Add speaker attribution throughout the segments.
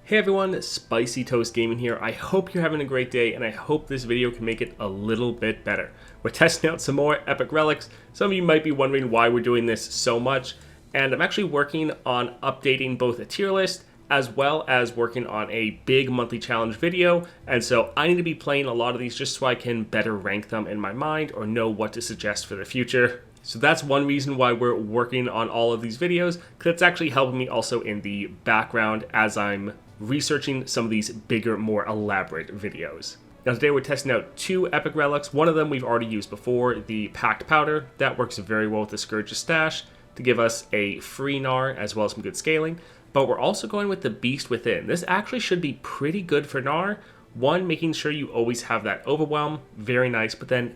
Speaker 1: Hey everyone, Spicy Toast Gaming here. I hope you're having a great day and I hope this video can make it a little bit better. We're testing out some more epic relics. Some of you might be wondering why we're doing this so much, and I'm actually working on updating both a tier list as well as working on a big monthly challenge video, and so I need to be playing a lot of these just so I can better rank them in my mind or know what to suggest for the future. So that's one reason why we're working on all of these videos, because it's actually helping me also in the background as I'm researching some of these bigger, more elaborate videos. Now today we're testing out two epic relics. One of them we've already used before, the Packed Powder. That works very well with the Scourge's Stash to give us a free Gnar as well as some good scaling. But we're also going with the Beast Within. This actually should be pretty good for Gnar. One, making sure you always have that Overwhelm, very nice, but then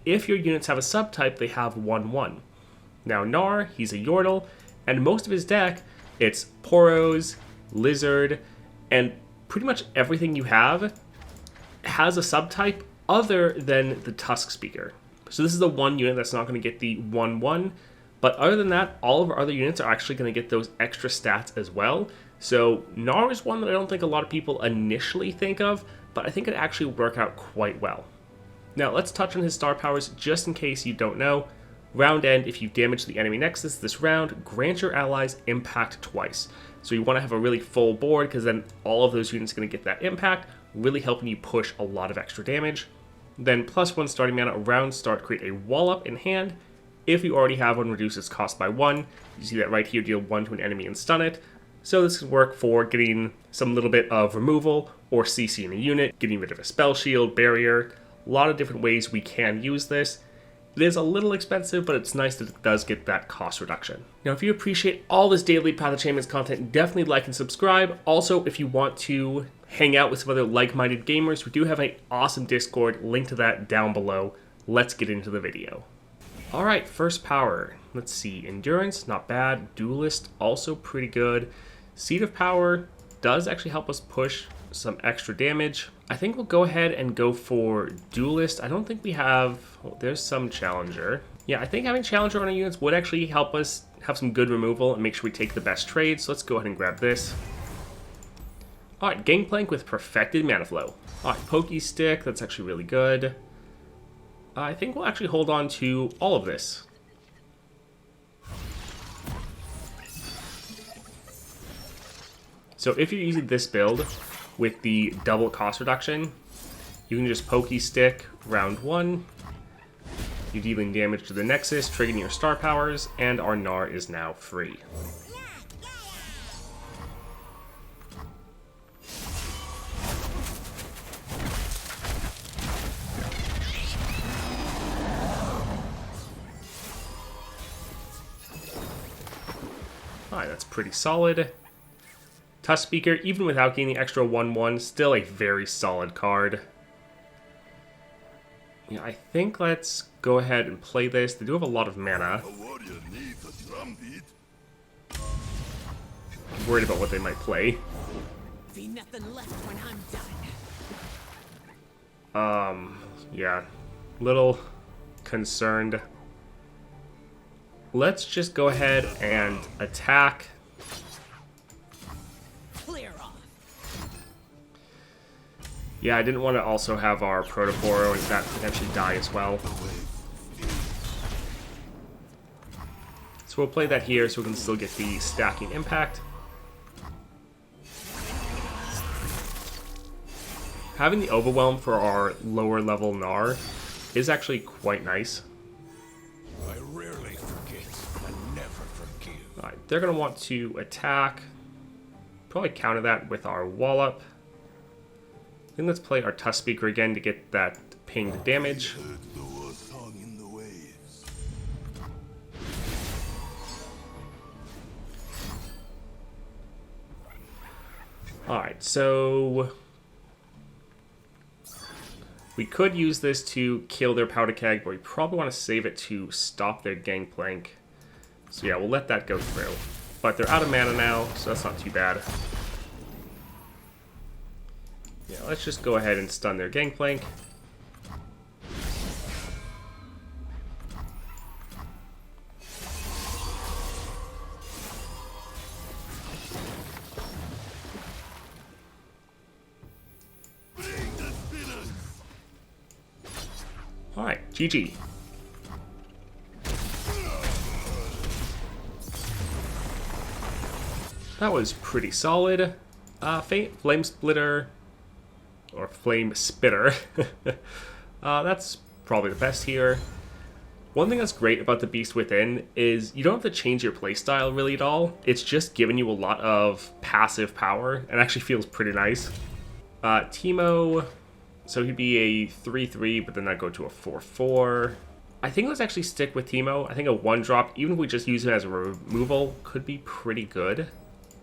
Speaker 1: if your units have a subtype, they have 1/1. Now Gnar, he's a Yordle, and most of his deck, it's Poros, Lizard, and pretty much everything you have has a subtype other than the Tusk Speaker. So this is the one unit that's not going to get the 1/1, but other than that, all of our other units are actually going to get those extra stats as well. So Gnar is one that I don't think a lot of people initially think of, but I think it actually work out quite well. Now let's touch on his star powers just in case you don't know. Round end, if you damage the enemy nexus this round, grant your allies impact twice. So you want to have a really full board because then all of those units are going to get that impact, really helping you push a lot of extra damage. Then +1 starting mana, round start, create a wall up in hand. If you already have one, reduce its cost by 1. You see that right here, deal 1 to an enemy and stun it. So this can work for getting some little bit of removal or CCing a unit, getting rid of a spell shield, barrier. A lot of different ways we can use this. It is a little expensive, but it's nice that it does get that cost reduction. Now, if you appreciate all this daily Path of Champions content, definitely like and subscribe. Also, if you want to hang out with some other like-minded gamers, we do have an awesome Discord. Link to that down below. Let's get into the video. All right, first power. Let's see. Endurance, not bad. Duelist, also pretty good. Seed of Power does actually help us push some extra damage. I think we'll go ahead and go for Duelist. I don't think we have... Oh, there's some Challenger. Yeah, I think having Challenger on our units would actually help us have some good removal and make sure we take the best trade. So let's go ahead and grab this. Alright, Gangplank with Perfected Mana Flow. Alright, Pokey Stick. That's actually really good. I think we'll actually hold on to all of this. So if you're using this build with the double cost reduction, you can just Pokey Stick round 1. You're dealing damage to the Nexus, triggering your star powers, and our Gnar is now free. Alright, that's pretty solid. Tusk Speaker, even without gaining extra 1/1, still a very solid card. Yeah, I think let's go ahead and play this. They do have a lot of mana. Worried about what they might play.
Speaker 2: Be nothing left when I'm done.
Speaker 1: Yeah, little concerned. Let's just go ahead and attack.
Speaker 2: Clear off.
Speaker 1: Yeah, I didn't want to also have our Protoporo and that potentially die as well. So we'll play that here so we can still get the stacking impact. Having the Overwhelm for our lower level Gnar is actually quite nice.
Speaker 3: I rarely forget, I never forgive.
Speaker 1: Alright, they're going to want to attack. Probably counter that with our Wallop. Then let's play our Tusk Speaker again to get that pinged damage. Alright, so we could use this to kill their Powder Keg, but we probably want to save it to stop their Gangplank. So yeah, we'll let that go through. But they're out of mana now, so that's not too bad. Yeah, let's just go ahead and stun their Gangplank. GG. That was pretty solid. Flame Splitter, or Flame Spitter. That's probably the best here. One thing that's great about the Beast Within is you don't have to change your playstyle really at all. It's just giving you a lot of passive power, and actually feels pretty nice. Teemo, so he'd be a 3-3, but then I'd go to a 4-4. I think let's actually stick with Teemo. I think a 1-drop, even if we just use it as a removal, could be pretty good.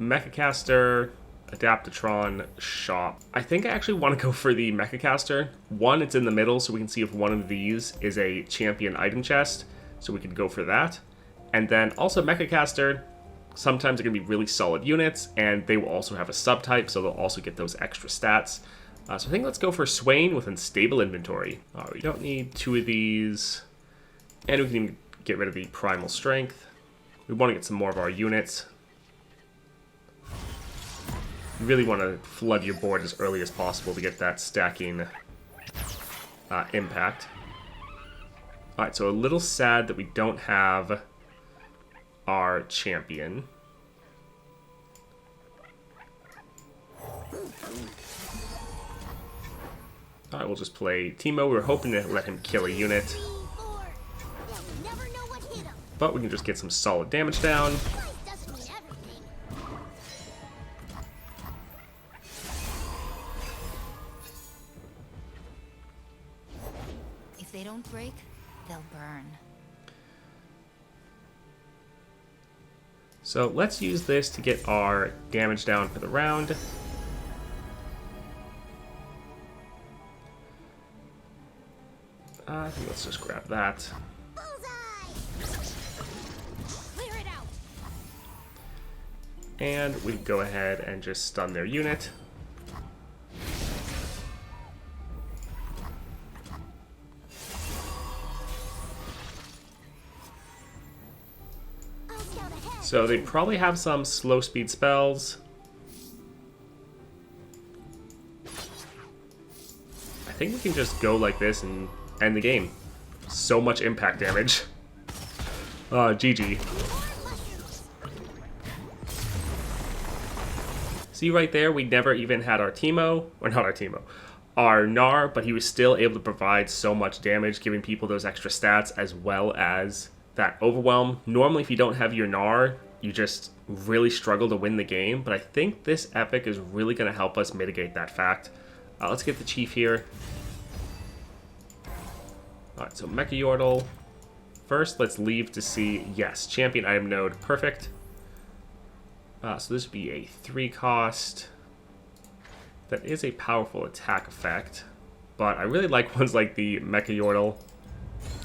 Speaker 1: Mechacaster, Adaptatron, Shop. I think I actually want to go for the Mechacaster. One, it's in the middle, so we can see if one of these is a champion item chest, so we can go for that. And then also Mechacaster, sometimes they're going to be really solid units, and they will also have a subtype, so they'll also get those extra stats. So I think let's go for Swain with Unstable Inventory. We don't need 2 of these, and we can even get rid of the Primal Strength. We want to get some more of our units. You really want to flood your board as early as possible to get that stacking impact. Alright, so a little sad that we don't have our champion. Alright, we'll just play Teemo. We were hoping to let him kill a unit, but we can just get some solid damage down.
Speaker 4: If they don't break, they'll burn.
Speaker 1: So let's use this to get our damage down for the round. I think let's just grab that.
Speaker 4: Clear it out.
Speaker 1: And we can go ahead and just stun their unit. So they probably have some slow speed spells. I think we can just go like this and end the game. So much impact damage. GG. See right there, we never even had our Teemo, or not our Teemo, our Gnar, but he was still able to provide so much damage, giving people those extra stats as well as that overwhelm. Normally, if you don't have your Gnar, you just really struggle to win the game, but I think this epic is really going to help us mitigate that fact. Let's get the Chief here. Alright, so Mecha Yordle. First, let's leave to see, yes, champion item node, perfect. So this would be a 3 cost. That is a powerful attack effect, but I really like ones like the Mecha Yordle.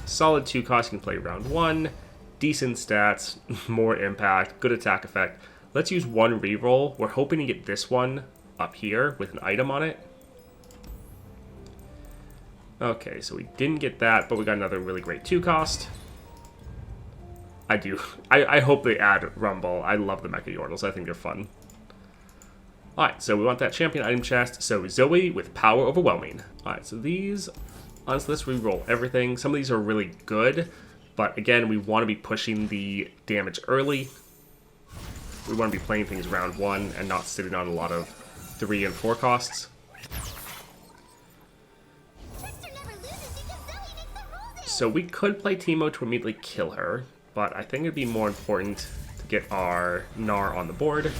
Speaker 1: Solid 2 cost, you can play round 1. Decent stats, more impact, good attack effect. Let's use 1 reroll. We're hoping to get this one up here with an item on it. Okay, so we didn't get that, but we got another really great 2 cost. I hope they add Rumble. I love the Mecha Yordles. I think they're fun. Alright, so we want that champion item chest. So Zoe with Power Overwhelming. Alright, so these, honestly, let's reroll everything. Some of these are really good, but again, we want to be pushing the damage early. We want to be playing things round 1 and not sitting on a lot of 3 and 4 costs. So we could play Teemo to immediately kill her, but I think it'd be more important to get our Gnar on the board.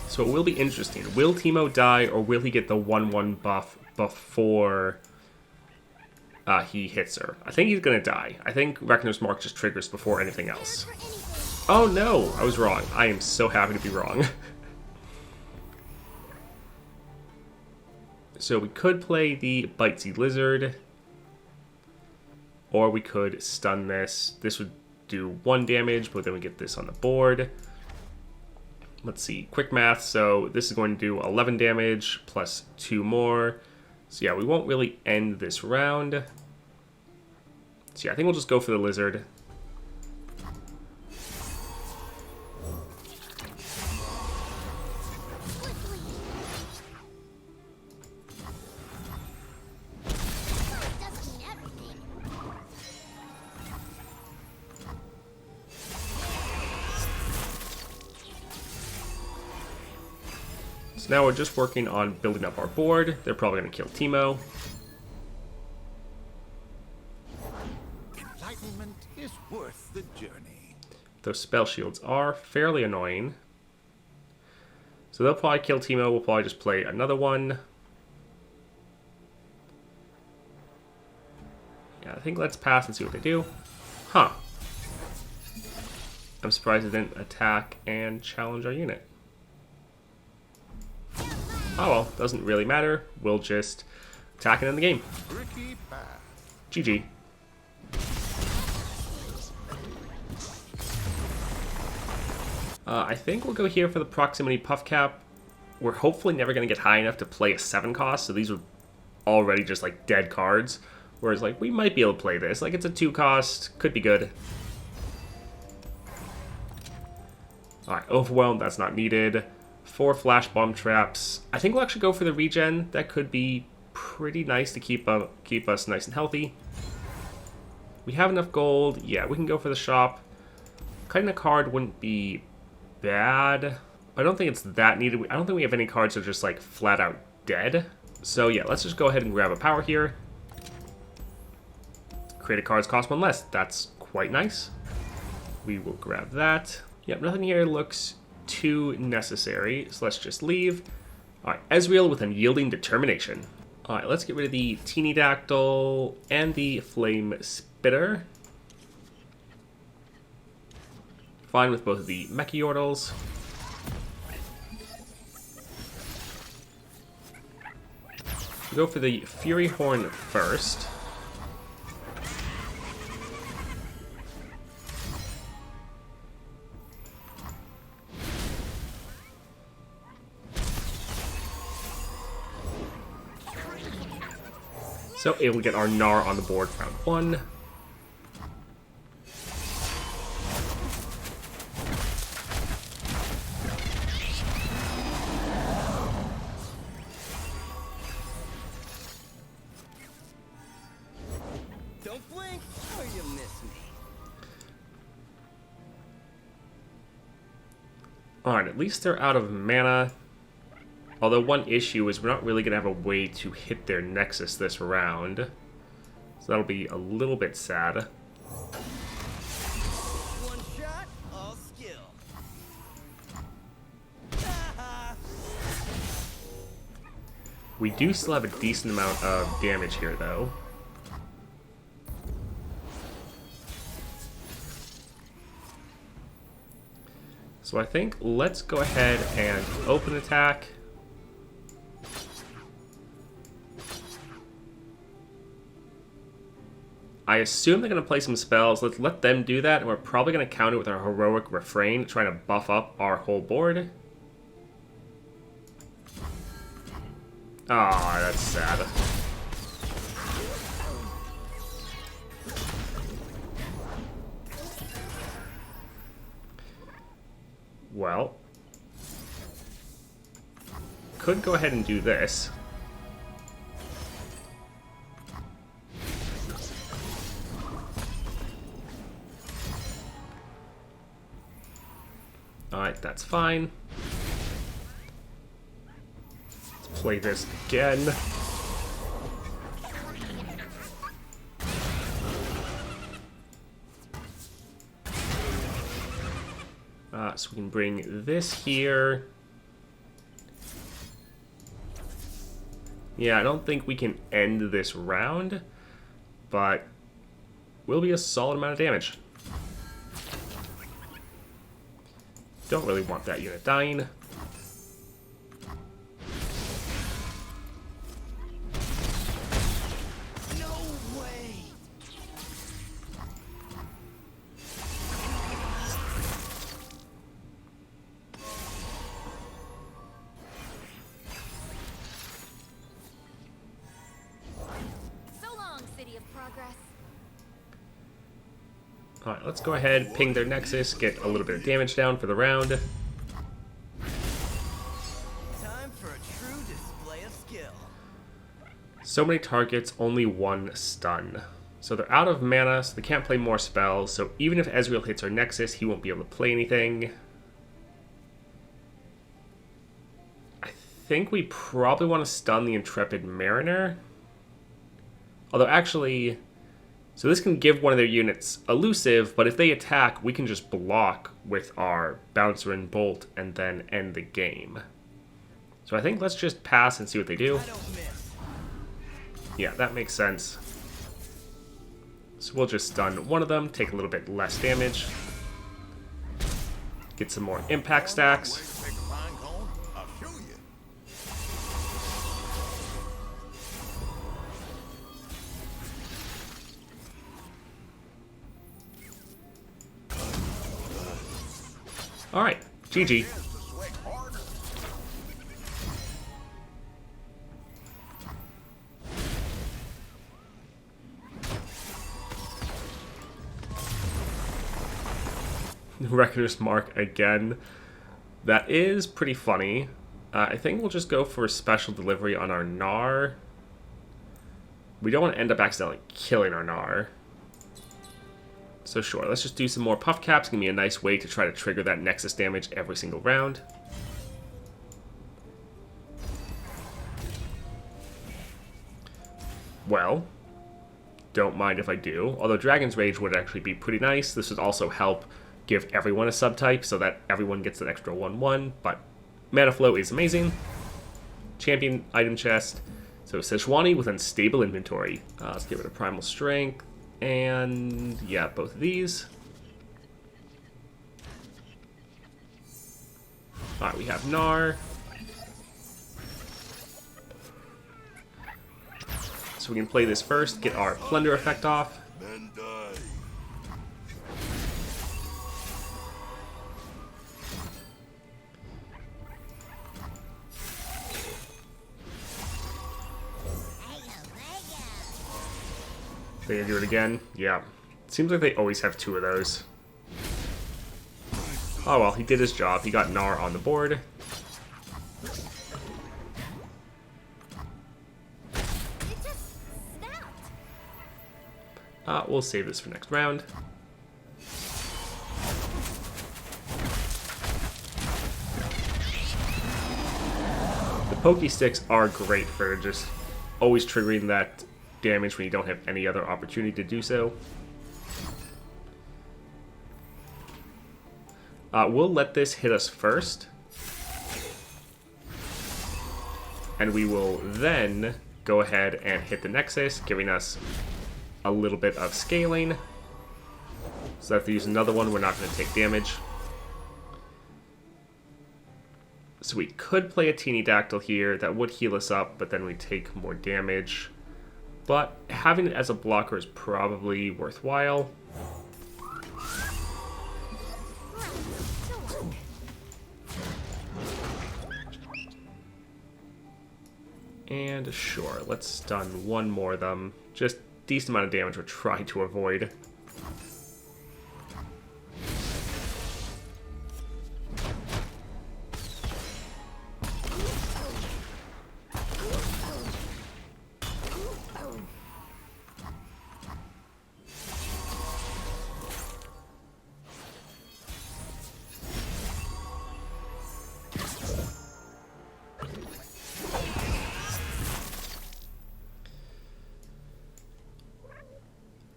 Speaker 1: So it will be interesting. Will Teemo die, or will he get the 1/1 buff before he hits her? I think he's going to die. I think Reckoner's Mark just triggers before anything else. Oh no, I was wrong. I am so happy to be wrong. So we could play the Bitesy Lizard, or we could stun this. This would do 1 damage, but then we get this on the board. let's see, quick math. So this is going to do 11 damage plus 2 more. So yeah, we won't really end this round. So yeah, I think we'll just go for the lizard.
Speaker 4: Doesn't mean everything.
Speaker 1: So now we're just working on building up our board. They're probably going to kill Teemo.
Speaker 3: Enlightenment is worth the journey.
Speaker 1: Those spell shields are fairly annoying. So they'll probably kill Teemo. We'll probably just play another one. Yeah, I think let's pass and see what they do. Huh. I'm surprised it didn't attack and challenge our unit. Oh well, doesn't really matter. We'll just attack and end the game.
Speaker 3: Tricky path.
Speaker 1: GG. I think we'll go here for the proximity puff cap. We're hopefully never going to get high enough to play a 7 cost, so these are already just like dead cards. Whereas like we might be able to play this. Like it's a 2 cost, could be good. Alright, overwhelmed, that's not needed. 4 flash bomb traps. I think we'll actually go for the regen. That could be pretty nice to keep us nice and healthy. We have enough gold. Yeah, we can go for the shop. Cutting a card wouldn't be bad. I don't think it's that needed. I don't think we have any cards that are just like flat out dead. So yeah, let's just go ahead and grab a power here. Created cards cost 1 less. That's quite nice. We will grab that. Yep, nothing here looks too necessary, so let's just leave. Alright, Ezreal with Unyielding Determination. Alright, let's get rid of the Teeny Dactyl and the Flame Spitter. Fine with both of the Mechayordles. Go for the Fury Horn first. So able to get our Gnar on the board for round 1.
Speaker 2: Don't blink or you miss me.
Speaker 1: Alright, at least they're out of mana. Although one issue is we're not really going to have a way to hit their Nexus this round. So that'll be a little bit sad.
Speaker 2: One shot, all skill.
Speaker 1: We do still have a decent amount of damage here, though. So I think let's go ahead and open attack. I assume they're going to play some spells. Let's let them do that, and we're probably going to counter with our Heroic Refrain, trying to buff up our whole board. Aw, that's sad. Well, could go ahead and do this. Alright, that's fine. Let's play this again. So we can bring this here. Yeah, I don't think we can end this round, but will be a solid amount of damage. Don't really want that unit dying.
Speaker 2: No way.
Speaker 1: Alright, let's go ahead, ping their Nexus, get a little bit of damage down for the round.
Speaker 2: Time for a true display of skill.
Speaker 1: So many targets, only one stun. So they're out of mana, so they can't play more spells. So even if Ezreal hits our Nexus, he won't be able to play anything. I think we probably want to stun the Intrepid Mariner. Although actually, so this can give one of their units elusive, but if they attack, we can just block with our Bouncer and Bolt and then end the game. So I think let's just pass and see what they do.
Speaker 2: I don't miss.
Speaker 1: Yeah, that makes sense. So we'll just stun one of them, take a little bit less damage. Get some more impact stacks.
Speaker 3: Take a pine cone, I'll show you.
Speaker 1: Alright, GG.
Speaker 3: Chance to sweat harder.
Speaker 1: Reckoner's Mark again. That is pretty funny. I think we'll just go for special delivery on our Gnar. We don't want to end up accidentally killing our Gnar. So sure, let's just do some more puff caps. Give me a nice way to try to trigger that Nexus damage every single round. Well, don't mind if I do. Although Dragon's Rage would actually be pretty nice. This would also help give everyone a subtype so that everyone gets an extra 1/1. But Mana Flow is amazing. Champion item chest. So Sejuani with unstable inventory. Let's give it a Primal Strength. And yeah, both of these. Alright, we have Gnar. So we can play this first, get our Plunder effect off.
Speaker 3: Men die.
Speaker 1: They gonna do it again? Yeah. Seems like they always have two of those. Oh well, he did his job. He got Gnar on the board.
Speaker 4: It just snapped.
Speaker 1: We'll save this for next round. The Pokey Sticks are great for just always triggering that damage when you don't have any other opportunity to do so. We'll let this hit us first. And we will then go ahead and hit the Nexus, giving us a little bit of scaling. So if they use another one, we're not going to take damage. So we could play a Teeny Dactyl here. That would heal us up, but then we take more damage. But having it as a blocker is probably worthwhile. And sure, let's stun one more of them. Just decent amount of damage we're trying to avoid.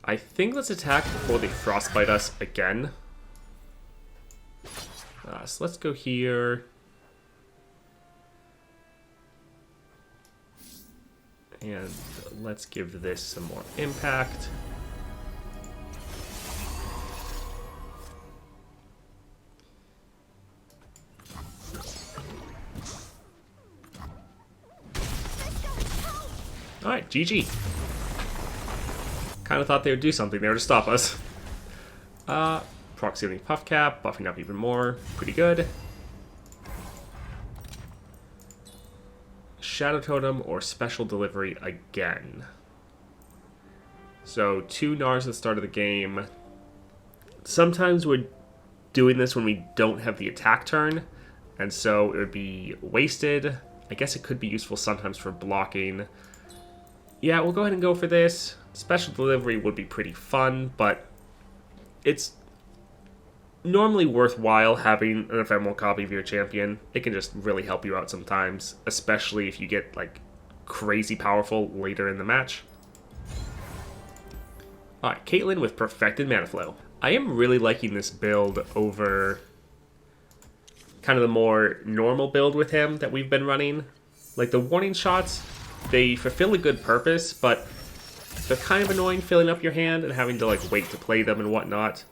Speaker 1: I think let's attack before they frostbite us again. So let's go here. And let's give this some more impact. Alright, GG. Kind of thought they would do something there to stop us. Proximity Puff Cap, buffing up even more. Pretty good. Shadow Totem or Special Delivery again. So 2 Gnars at the start of the game. sometimes we're doing this when we don't have the attack turn, and so it would be wasted. I guess it could be useful sometimes for blocking. Yeah, we'll go ahead and go for this. Special delivery would be pretty fun, but it's normally worthwhile having an ephemeral copy of your champion. It can just really help you out sometimes, especially if you get like crazy powerful later in the match. Alright, Caitlyn with Perfected Mana Flow. I am really liking this build over kind of the more normal build with him that we've been running. Like the warning shots, they fulfill a good purpose, but they're kind of annoying filling up your hand and having to like wait to play them and whatnot.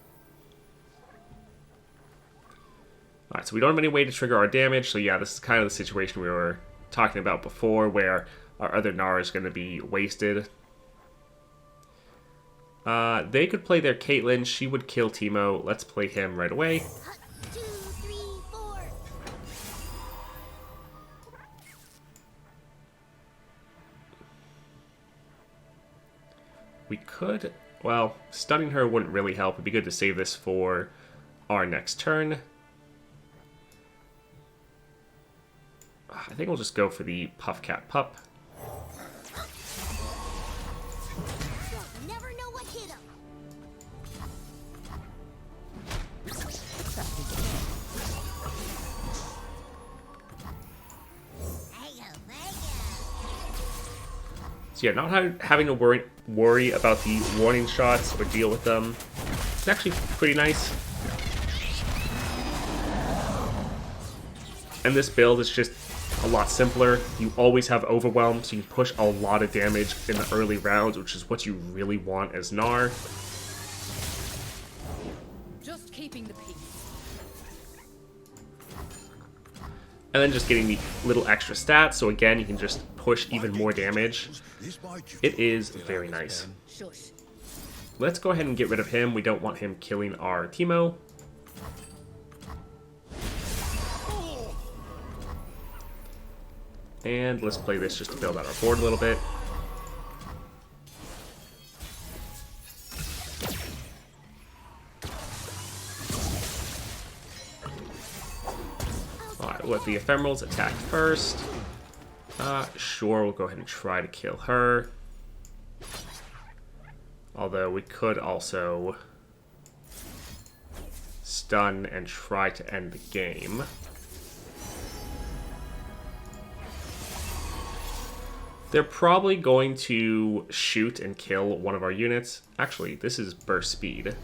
Speaker 1: Alright, so we don't have any way to trigger our damage, so yeah, this is kind of the situation we were talking about before, where our other Gnar is going to be wasted. They could play their Caitlyn, she would kill Teemo. Let's play him right away.
Speaker 4: 2, 3, 4.
Speaker 1: We could, well, stunning her wouldn't really help. It'd be good to save this for our next turn. I think we'll just go for the Puff Cat Pup.
Speaker 4: They'll never know what hit 'em.
Speaker 1: So yeah, not having to worry about the warning shots or deal with them. It's actually pretty nice. And this build is just a lot simpler. You always have Overwhelm, so you can push a lot of damage in the early rounds, which is what you really want as Gnar.
Speaker 5: Just keeping the peace.
Speaker 1: And then just getting the little extra stats, so again, you can just push even more damage. It is very nice.
Speaker 5: Shush.
Speaker 1: Let's go ahead and get rid of him. We don't want him killing our Teemo. And let's play this just to build out our board a little bit. Alright, we'll let the Ephemerals attack first. Sure, we'll go ahead and try to kill her. Although we could also stun and try to end the game. They're probably going to shoot and kill one of our units. Actually, this is burst speed.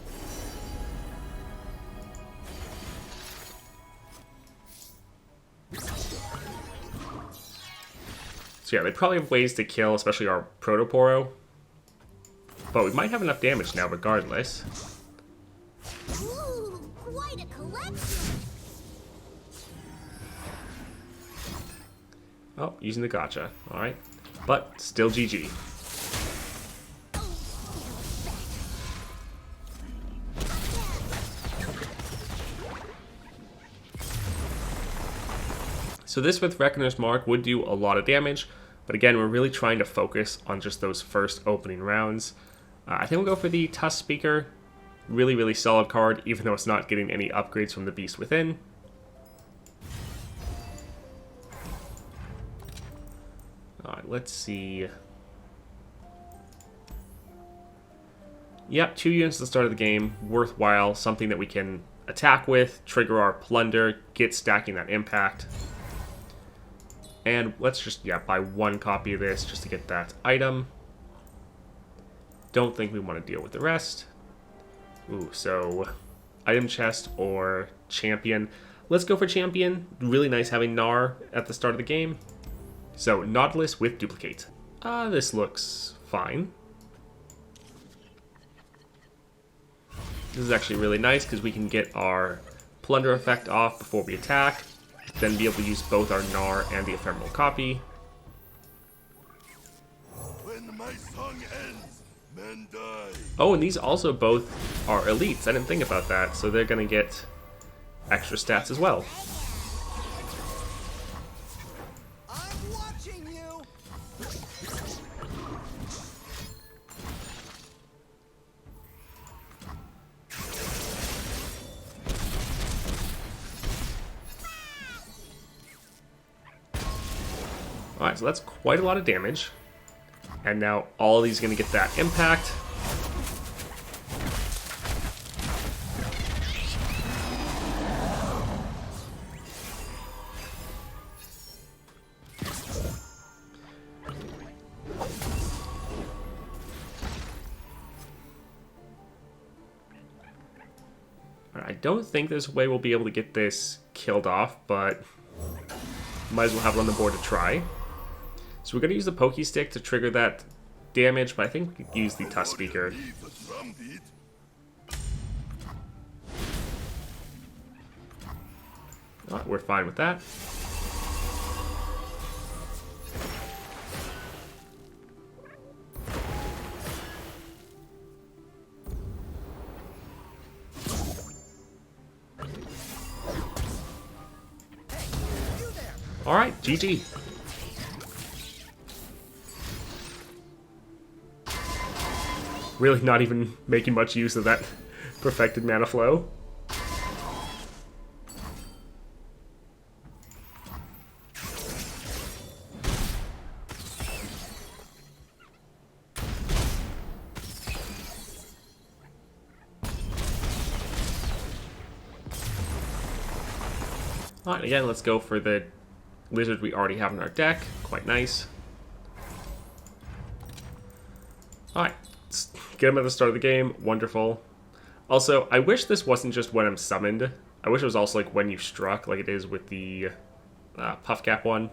Speaker 1: So yeah, they probably have ways to kill, especially our Protoporo. But we might have enough damage now regardless.
Speaker 4: Ooh, quite a collection.
Speaker 1: Oh, using the gotcha. Alright. But still GG. So this with Reckoner's Mark would do a lot of damage, but again, we're really trying to focus on just those first opening rounds. I think we'll go for the Tusk Speaker. Really, really solid card, even though it's not getting any upgrades from the Beast Within. Alright, let's see. Yep, 2 units at the start of the game. Worthwhile, something that we can attack with, trigger our Plunder, get stacking that impact. And let's just, yeah, buy 1 copy of this just to get that item. Don't think we want to deal with the rest. Ooh, so item chest or champion. Let's go for champion. Really nice having Gnar at the start of the game. So Nautilus with duplicate. This looks fine. This is actually really nice because we can get our plunder effect off before we attack. Then be able to use both our Gnar and the ephemeral copy.
Speaker 3: When my song ends, men die.
Speaker 1: Oh, and these also both are elites. I didn't think about that. So they're going to get extra stats as well.
Speaker 2: I'm watching you.
Speaker 1: Alright, so that's quite a lot of damage. And now all of these are going to get that impact. I don't think there's a way we'll be able to get this killed off, but might as well have it on the board to try. So we're going to use the Pokey Stick to trigger that damage, but I think we could use the Tusk Speaker. Oh, we're fine with that. Alright, GG. Really not even making much use of that perfected mana flow. Alright, again, let's go for the lizard we already have in our deck. Quite nice. Alright, let's get him at the start of the game. Wonderful. Also, I wish this wasn't just when I'm summoned. I wish it was also like when you struck, like it is with the Puff Cap one.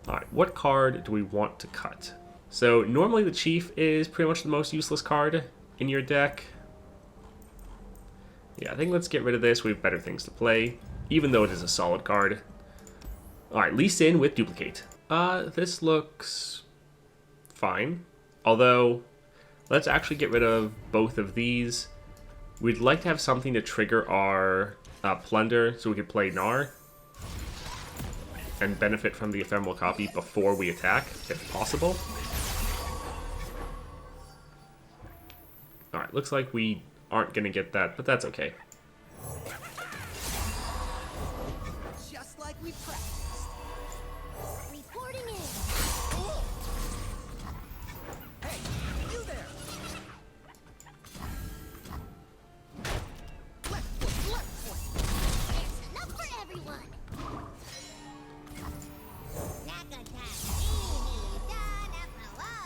Speaker 1: Alright, what card do we want to cut? So, normally the Chief is pretty much the most useless card in your deck. Yeah, I think let's get rid of this. We have better things to play, even though it is a solid card. Alright, Lee Sin with Duplicate. This looks fine. Although, let's actually get rid of both of these. We'd like to have something to trigger our Plunder so we could play Gnar and benefit from the ephemeral copy before we attack, if possible. Alright, looks like we aren't going to get that, but that's okay.
Speaker 2: Just like we practiced.
Speaker 4: Reporting in.
Speaker 2: Hey, you there! Left foot.
Speaker 4: It's enough for everyone.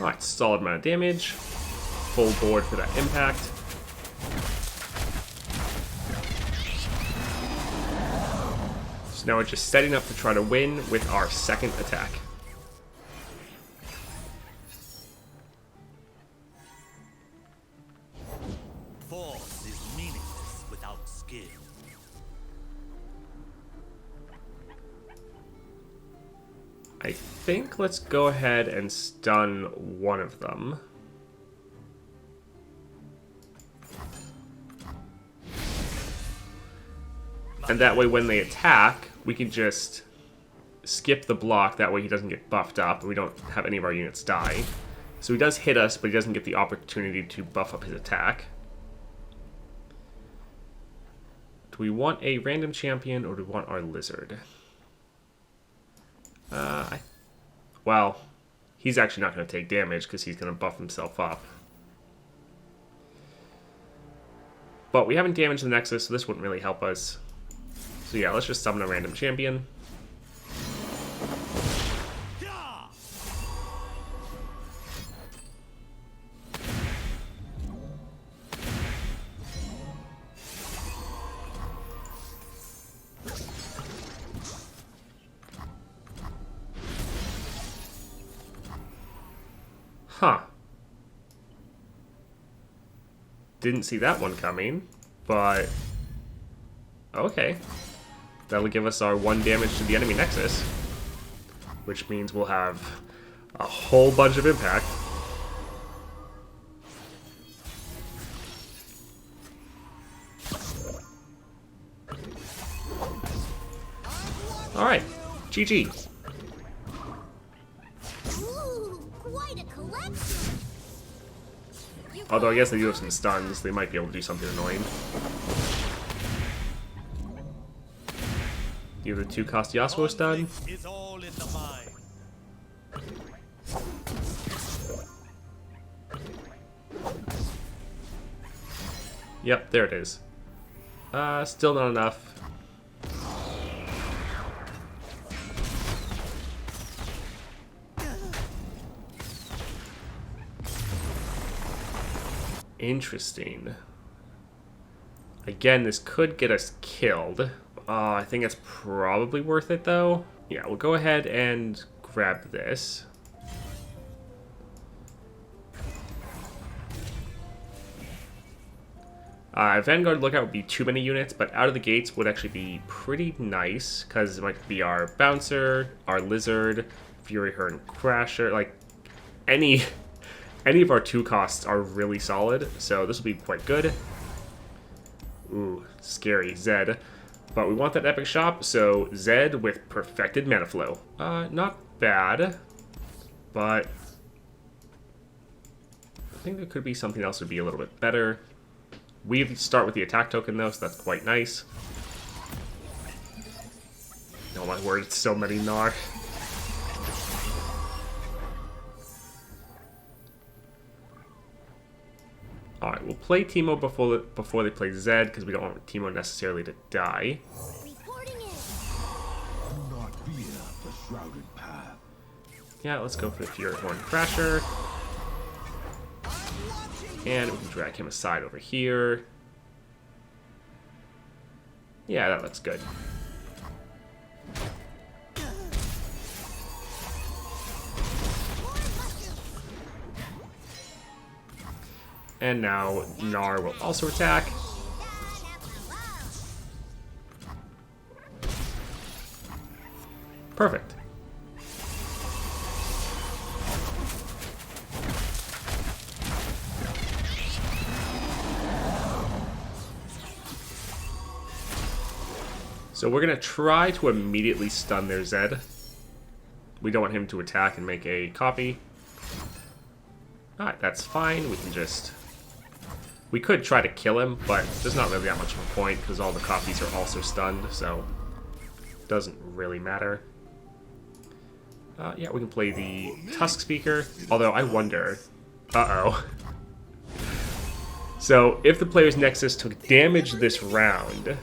Speaker 1: Alright, solid amount of damage. Full board for that impact. So now we're just setting up to try to win with our second attack.
Speaker 6: Force is meaningless without skill.
Speaker 1: I think let's go ahead and stun one of them. And that way when they attack, we can just skip the block. That way he doesn't get buffed up and we don't have any of our units die. So he does hit us, but he doesn't get the opportunity to buff up his attack. Do we want a random champion or do we want our lizard? Well, he's actually not going to take damage because he's going to buff himself up. But we haven't damaged the Nexus, so this wouldn't really help us. So yeah, let's just summon a random champion. Huh. Didn't see that one coming, but okay. That'll give us our 1 damage to the enemy Nexus, which means we'll have a whole bunch of impact. Alright, GG.
Speaker 4: Ooh, quite a collection.
Speaker 1: Although I guess they do have some stuns, they might be able to do something annoying. The other 2 cost Yasuo stun.
Speaker 6: Conflict is all in the mind.
Speaker 1: Yep, there it is. Still not enough. Interesting. Again, this could get us killed. I think it's probably worth it, though. Yeah, we'll go ahead and grab this. Vanguard Lookout would be too many units, but out of the gates would actually be pretty nice, because it might be our Bouncer, our Lizard, Fury Herd, and Crasher. Like, any of our 2 costs are really solid, so this will be quite good. Ooh, scary, Zed. But we want that epic shop, so Zed with Perfected Mana Flow. Not bad, but I think there could be something else that would be a little bit better. We start with the attack token though, so that's quite nice. Oh my word, it's so many Gnar. Alright, we'll play Teemo before they play Zed, because we don't want Teemo necessarily to die.
Speaker 4: Reporting it.
Speaker 3: Do not fear the shrouded path.
Speaker 1: Yeah, let's go for the Fury Horn Crasher. And we can drag him aside over here. Yeah, that looks good. And now Gnar will also attack. Perfect. So we're going to try to immediately stun their Zed. We don't want him to attack and make a copy. Alright, that's fine. We can just... We could try to kill him, but there's not really that much of a point because all the copies are also stunned, so it doesn't really matter. Yeah, we can play the Tusk Speaker, although I wonder... Uh-oh. So, if the player's Nexus took damage this round,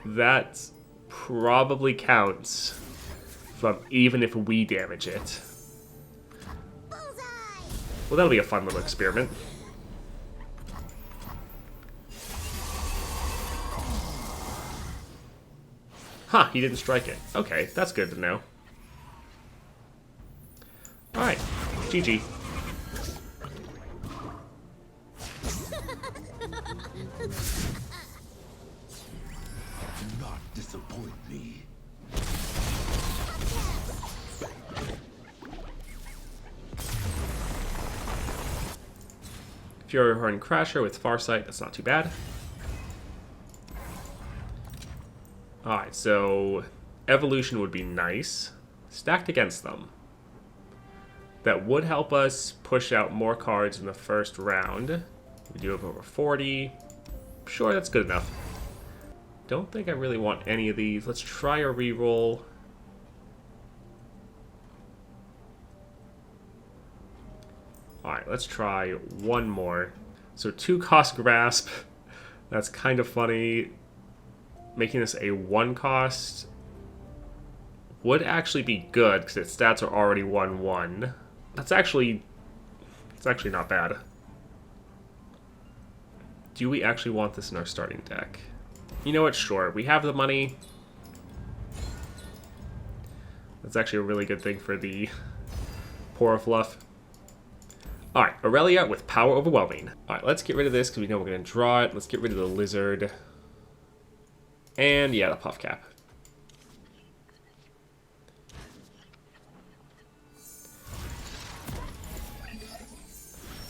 Speaker 1: that probably counts from even if we damage it. Well, that'll be a fun little experiment. Huh, he didn't strike it. Okay, that's good to know. Alright, GG.
Speaker 3: Do not disappoint me.
Speaker 1: Fury Horn Crasher with Farsight, that's not too bad. Alright, so Evolution would be nice. Stacked against them. That would help us push out more cards in the first round. We do have over 40. Sure, that's good enough. Don't think I really want any of these. Let's try a reroll. Alright, let's try one more. So 2 cost Grasp. That's kind of funny. Making this a 1 cost would actually be good because its stats are already 1/1. It's actually not bad. Do we actually want this in our starting deck? You know what? Sure. We have the money. That's actually a really good thing for the poor fluff. Alright, Aurelia with Power Overwhelming. Alright, let's get rid of this because we know we're going to draw it. Let's get rid of the Lizard. And yeah, the Puff Cap.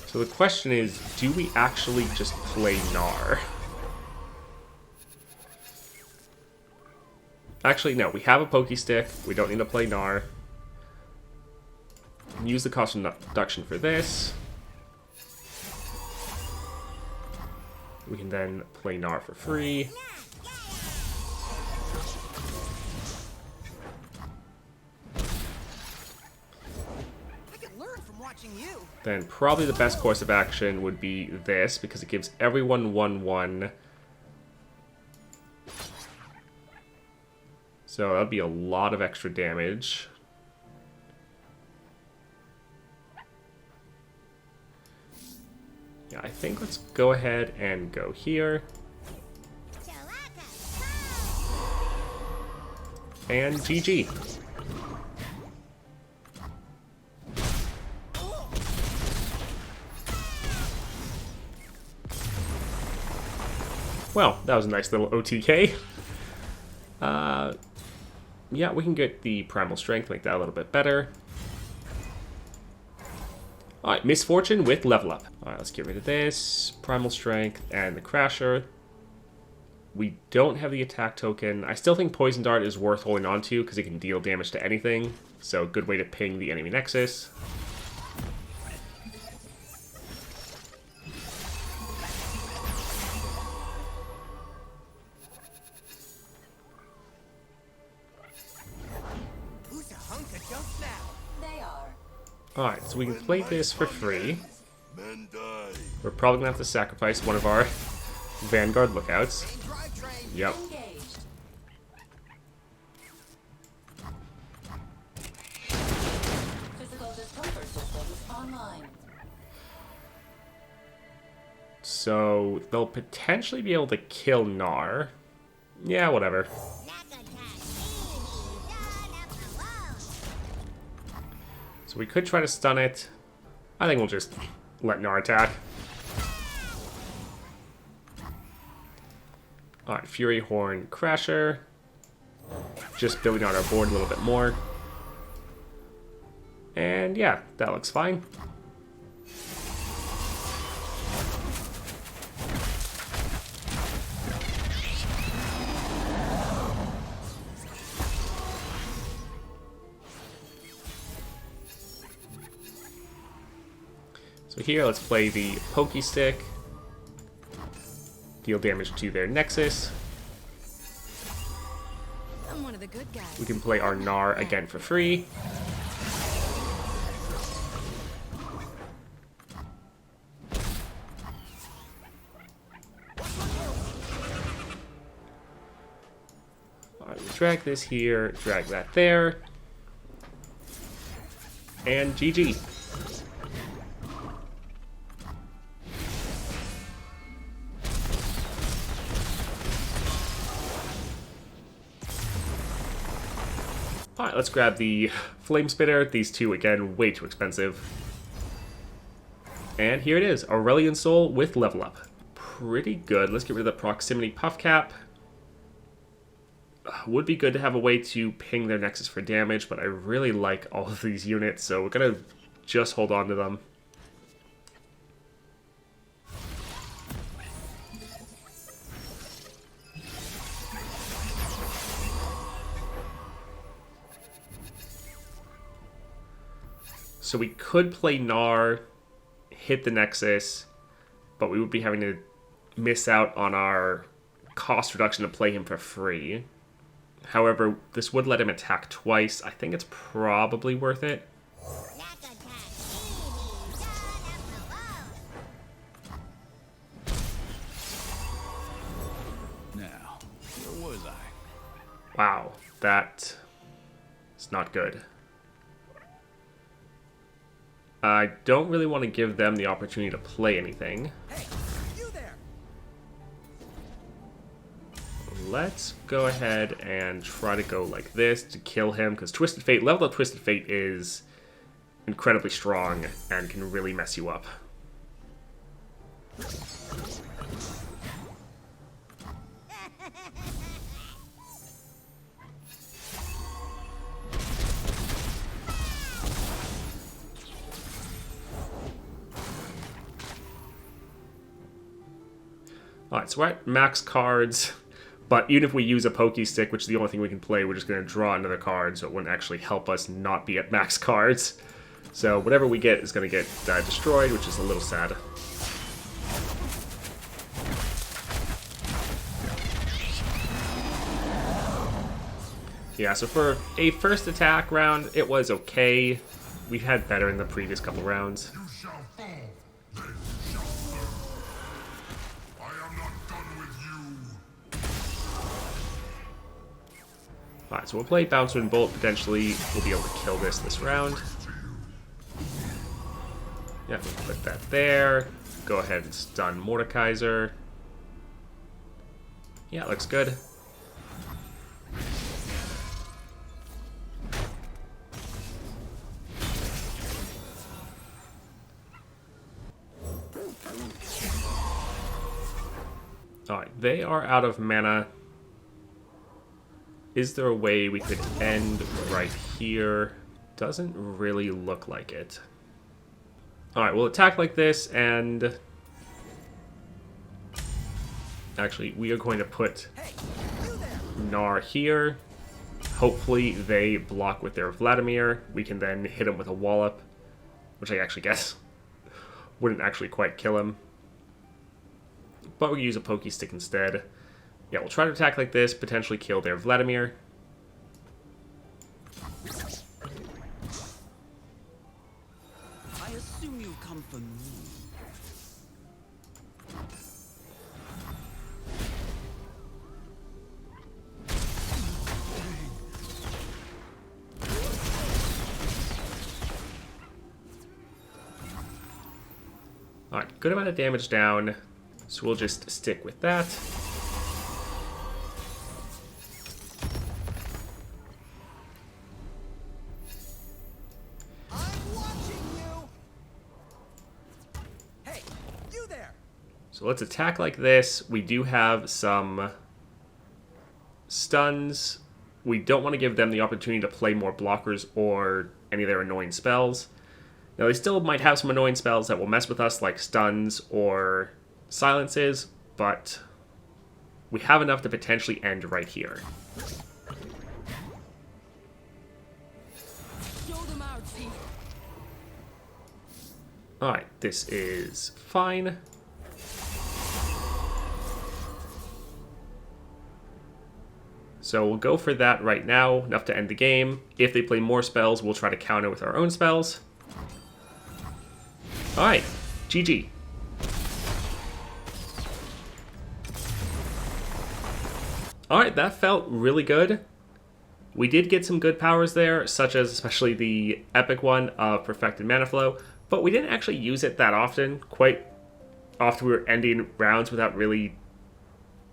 Speaker 1: So the question is, do we actually just play Gnar? Actually, no. We have a Poke Stick. We don't need to play Gnar. Use the cost reduction for this. We can then play Gnar for free. then probably the best course of action would be this, because it gives everyone 1/1. So that'd be a lot of extra damage. Yeah, I think let's go ahead and go here. And GG. Well, that was a nice little OTK. Yeah, we can get the Primal Strength, make that a little bit better. Alright, Misfortune with Level Up. Alright, let's get rid of this. Primal Strength and the Crasher. We don't have the attack token. I still think Poison Dart is worth holding on to because it can deal damage to anything. So, good way to ping the enemy Nexus.
Speaker 2: Who's a hunk of junk now?
Speaker 5: They are.
Speaker 1: Alright, so we can play this for free.
Speaker 3: Men die.
Speaker 1: We're probably going to have to sacrifice one of our Vanguard lookouts.
Speaker 2: Drivetrain.
Speaker 1: Yep.
Speaker 5: Engaged. Physical discomfort systems online.
Speaker 1: So they'll potentially be able to kill Gnar. Yeah, whatever. So we could try to stun it. I think we'll just let Gnar attack. Alright, Fury Horn Crasher. Just building out our board a little bit more. And yeah, that looks fine. So here, let's play the Pokey Stick. Deal damage to their Nexus.
Speaker 4: I'm one of the good guys.
Speaker 1: We can play our Gnar again for free. Alright, we drag this here, drag that there. And GG. Alright, let's grab the Flame Spitter. These two, again, way too expensive. And here it is, Aurelion Soul with Level Up. Pretty good. Let's get rid of the Proximity Puff Cap. Would be good to have a way to ping their Nexus for damage, but I really like all of these units, so we're going to just hold on to them. So we could play Gnar, hit the Nexus, but we would be having to miss out on our cost reduction to play him for free. However, this would let him attack twice. I think it's probably worth it.
Speaker 3: Now, where was I?
Speaker 1: Wow, that is not good. I don't really want to give them the opportunity to play anything.
Speaker 2: Hey, you there?
Speaker 1: Let's go ahead and try to go like this to kill him, because Twisted Fate, leveled up Twisted Fate is incredibly strong and can really mess you up. Alright, so we're at max cards, but even if we use a Pokey Stick, which is the only thing we can play, we're just going to draw another card, so it wouldn't actually help us not be at max cards. So whatever we get is going to get destroyed, which is a little sad. Yeah, so for a first attack round, it was okay. we've had better in the previous couple rounds.
Speaker 7: You shall fall, then you shall burn. I am not done with you.
Speaker 1: Alright, so we'll play Bouncer and Bolt. Potentially, we'll be able to kill this round. Yeah, we'll put that there. Go ahead and stun Mordekaiser. Yeah, looks good. Alright, they are out of mana. Is there a way we could end right here? Doesn't really look like it. Alright, we'll attack like this, and... Actually, we are going to put Gnar here. Hopefully they block with their Vladimir. We can then hit him with a wallop, which I actually guess wouldn't actually quite kill him. But we use a pokey stick instead. Yeah, we'll try to attack like this, potentially kill their Vladimir.
Speaker 6: I assume you come for me.
Speaker 1: Alright, good amount of damage down. So we'll just stick with that.
Speaker 2: I'm watching you. Hey, you there.
Speaker 1: So let's attack like this. We do have some stuns. We don't want to give them the opportunity to play more blockers or any of their annoying spells. Now, they still might have some annoying spells that will mess with us, like stuns or silences, but we have enough to potentially end right here. Alright, this is fine. So we'll go for that right now, enough to end the game. If they play more spells, we'll try to counter with our own spells. Alright, GG. Alright, that felt really good. We did get some good powers there, such as especially the epic one of Perfected Mana Flow, but we didn't actually use it that often. Quite often we were ending rounds without really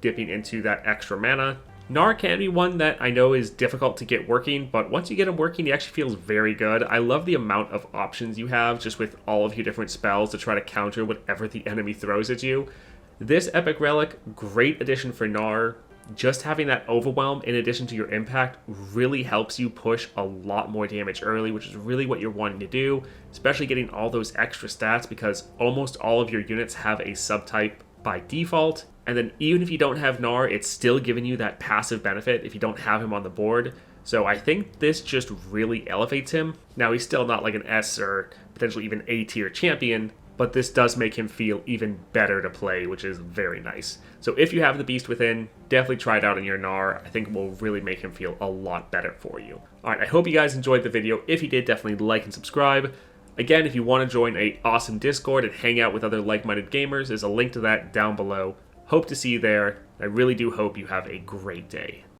Speaker 1: dipping into that extra mana. Gnar can be one that I know is difficult to get working, but once you get him working, he actually feels very good. I love the amount of options you have just with all of your different spells to try to counter whatever the enemy throws at you. This epic relic, great addition for Gnar. Just having that overwhelm in addition to your impact really helps you push a lot more damage early, which is really what you're wanting to do, especially getting all those extra stats because almost all of your units have a subtype by default. And then even if you don't have Gnar, it's still giving you that passive benefit if you don't have him on the board. So I think this just really elevates him. Now, he's still not like an S or potentially even A tier champion, but this does make him feel even better to play, which is very nice. So if you have the Beast Within, definitely try it out on your Gnar. I think it will really make him feel a lot better for you. Alright, I hope you guys enjoyed the video. If you did, definitely like and subscribe. Again, if you want to join an awesome Discord and hang out with other like-minded gamers, there's a link to that down below. Hope to see you there. I really do hope you have a great day.